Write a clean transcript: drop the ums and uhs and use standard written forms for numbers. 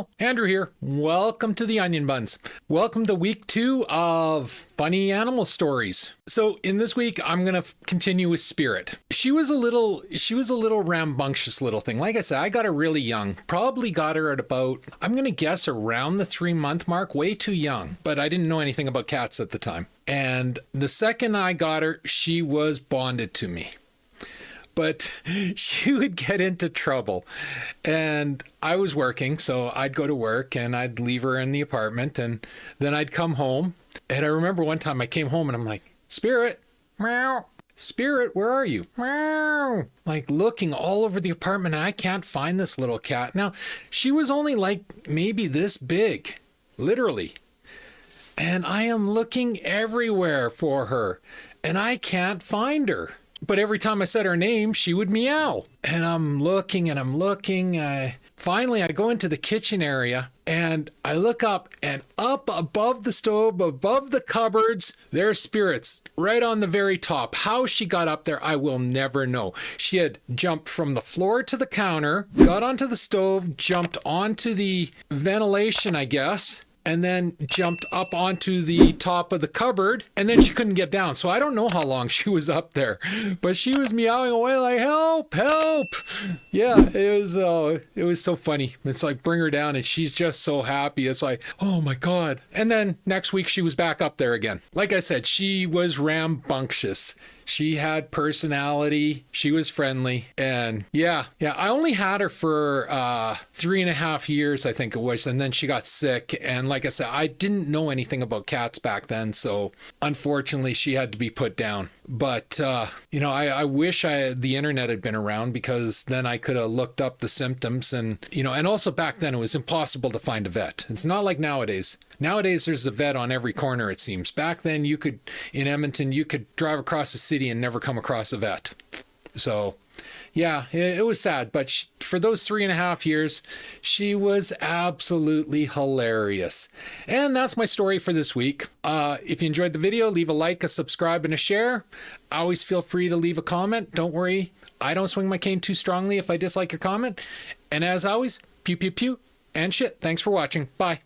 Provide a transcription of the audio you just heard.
Well, Andrew here. Welcome to the Onion Buns. Welcome to week 2 of funny animal stories. So in this week, I'm going to continue with Spirit. She was a little rambunctious little thing. Like I said, I got her really young. Probably got her at about, I'm going to guess around the 3-month mark, way too young. But I didn't know anything about cats at the time. And the second I got her, she was bonded to me. But she would get into trouble. And I was working, so I'd go to work and I'd leave her in the apartment and then I'd come home. And I remember one time I came home and I'm like, Spirit, meow. Spirit, where are you? Meow. Like looking all over the apartment and I can't find this little cat. Now, she was only like maybe this big, literally. And I am looking everywhere for her and I can't find her. But every time I said her name, she would meow. And I'm looking and I'm looking. Finally, I go into the kitchen area and I look up and up above the stove, above the cupboards, there's Spirits right on the very top. How she got up there, I will never know. She had jumped from the floor to the counter, got onto the stove, jumped onto the ventilation, I guess, and then jumped up onto the top of the cupboard, and then she couldn't get down. So I don't know how long she was up there, but she was meowing away like, help, help. Yeah, it was so funny. It's like, bring her down, and she's just so happy. It's like, oh my God. And then next week, she was back up there again. Like I said, she was rambunctious. She had personality. She was friendly. And yeah, I only had her for 3.5 years, I think it was. And then she got sick. And like I said, I didn't know anything about cats back then. So unfortunately, she had to be put down. But, I wish the internet had been around because then I could have looked up the symptoms. And, and also back then it was impossible to find a vet. It's not like nowadays. Nowadays, there's a vet on every corner, it seems. Back then, in Edmonton, you could drive across the city and never come across a vet. So, yeah, it was sad. But for those 3.5 years, she was absolutely hilarious. And that's my story for this week. If you enjoyed the video, leave a like, a subscribe, and a share. Always feel free to leave a comment. Don't worry. I don't swing my cane too strongly if I dislike your comment. And as always, pew, pew, pew, and shit. Thanks for watching. Bye.